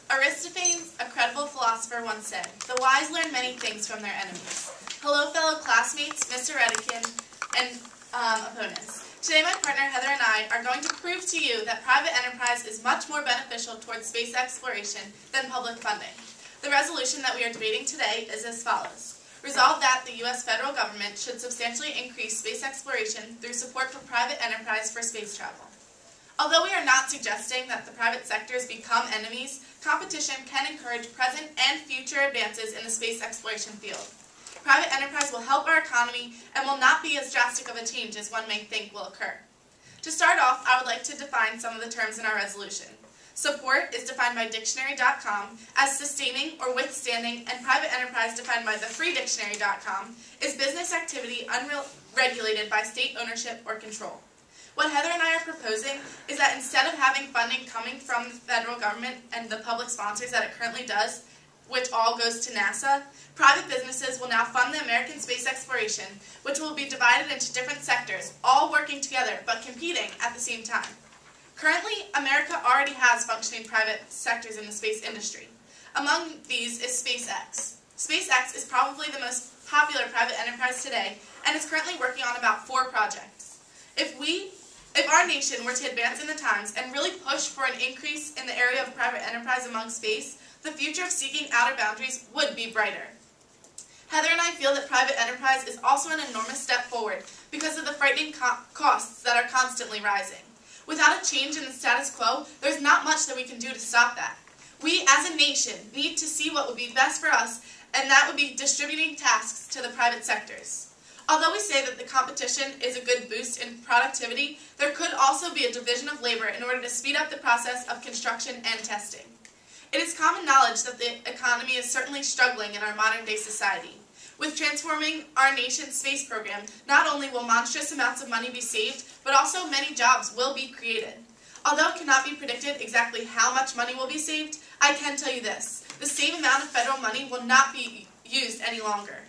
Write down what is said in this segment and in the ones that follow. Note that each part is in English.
Aristophanes, a credible philosopher, once said, "The wise learn many things from their enemies." Hello, fellow classmates, Mr. Redican, and opponents. Today, my partner Heather and I are going to prove to you that private enterprise is much more beneficial towards space exploration than public funding. The resolution that we are debating today is as follows. Resolve that the U.S. federal government should substantially increase space exploration through support for private enterprise for space travel. Although we are not suggesting that the private sectors become enemies, competition can encourage present and future advances in the space exploration field. Private enterprise will help our economy and will not be as drastic of a change as one may think will occur. To start off, I would like to define some of the terms in our resolution. Support is defined by dictionary.com as sustaining or withstanding, and private enterprise, defined by thefreedictionary.com, is business activity unregulated by state ownership or control. What Heather and I are proposing is that instead of having funding coming from the federal government and the public sponsors that it currently does, which all goes to NASA, private businesses will now fund the American space exploration, which will be divided into different sectors, all working together but competing at the same time. Currently, America already has functioning private sectors in the space industry. Among these is SpaceX. SpaceX is probably the most popular private enterprise today and is currently working on about 4 projects. If our nation were to advance in the times and really push for an increase in the area of private enterprise among space, the future of seeking outer boundaries would be brighter. Heather and I feel that private enterprise is also an enormous step forward because of the frightening costs that are constantly rising. Without a change in the status quo, there's not much that we can do to stop that. We, as a nation, need to see what would be best for us, and that would be distributing tasks to the private sectors. Although we say that the competition is a good boost in productivity, there could also be a division of labor in order to speed up the process of construction and testing. It is common knowledge that the economy is certainly struggling in our modern-day society. With transforming our nation's space program, not only will monstrous amounts of money be saved, but also many jobs will be created. Although it cannot be predicted exactly how much money will be saved, I can tell you this: the same amount of federal money will not be used any longer.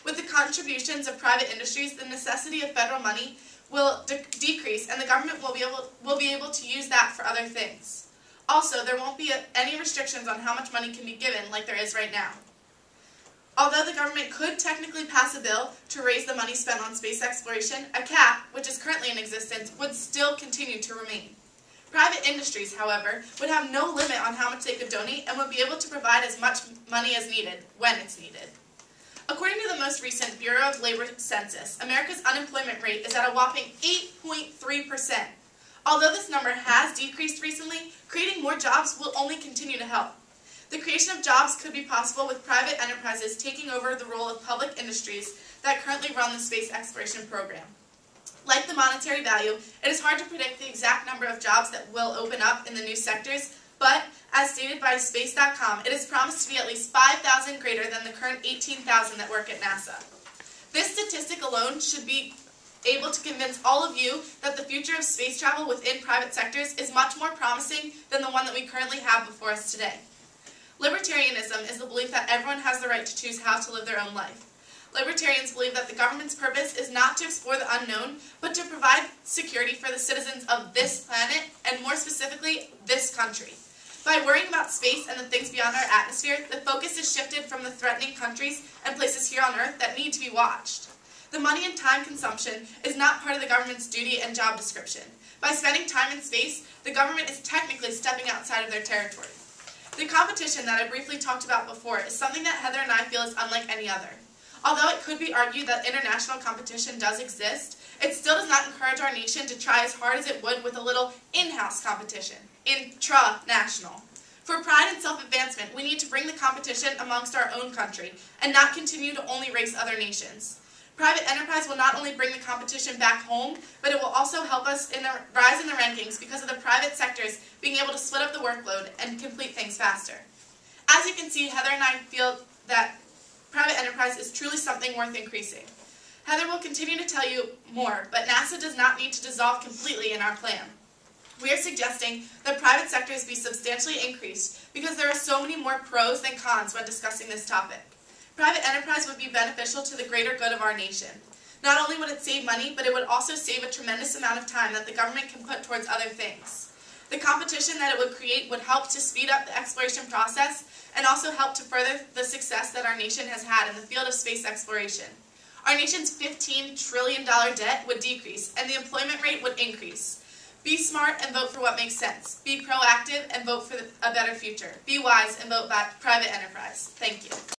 With the contributions of private industries, the necessity of federal money will decrease, and the government will be able to use that for other things. Also, there won't be any restrictions on how much money can be given like there is right now. Although the government could technically pass a bill to raise the money spent on space exploration, a cap, which is currently in existence, would still continue to remain. Private industries, however, would have no limit on how much they could donate and would be able to provide as much money as needed, when it's needed. According to the most recent Bureau of Labor Census, America's unemployment rate is at a whopping 8.3%. Although this number has decreased recently, creating more jobs will only continue to help. The creation of jobs could be possible with private enterprises taking over the role of public industries that currently run the space exploration program. Like the monetary value, it is hard to predict the exact number of jobs that will open up in the new sectors, but as stated by Space.com, it is promised to be at least 5,000 greater than the current 18,000 that work at NASA. This statistic alone should be able to convince all of you that the future of space travel within private sectors is much more promising than the one that we currently have before us today. Libertarianism is the belief that everyone has the right to choose how to live their own life. Libertarians believe that the government's purpose is not to explore the unknown, but to provide security for the citizens of this planet, and more specifically, this country. By worrying about space and the things beyond our atmosphere, the focus is shifted from the threatening countries and places here on Earth that need to be watched. The money and time consumption is not part of the government's duty and job description. By spending time in space, the government is technically stepping outside of their territory. The competition that I briefly talked about before is something that Heather and I feel is unlike any other. Although it could be argued that international competition does exist, it still does not encourage our nation to try as hard as it would with a little in-house competition, intra-national. For pride and self-advancement, we need to bring the competition amongst our own country and not continue to only race other nations. Private enterprise will not only bring the competition back home, but it will also help us rise in the rankings because of the private sectors being able to split up the workload and complete things faster. As you can see, Heather and I feel that private enterprise is truly something worth increasing. Heather will continue to tell you more, but NASA does not need to dissolve completely in our plan. We are suggesting that private sectors be substantially increased because there are so many more pros than cons when discussing this topic. Private enterprise would be beneficial to the greater good of our nation. Not only would it save money, but it would also save a tremendous amount of time that the government can put towards other things. The competition that it would create would help to speed up the exploration process and also help to further the success that our nation has had in the field of space exploration. Our nation's $15 trillion debt would decrease and the employment rate would increase. Be smart and vote for what makes sense. Be proactive and vote for a better future. Be wise and vote back private enterprise. Thank you.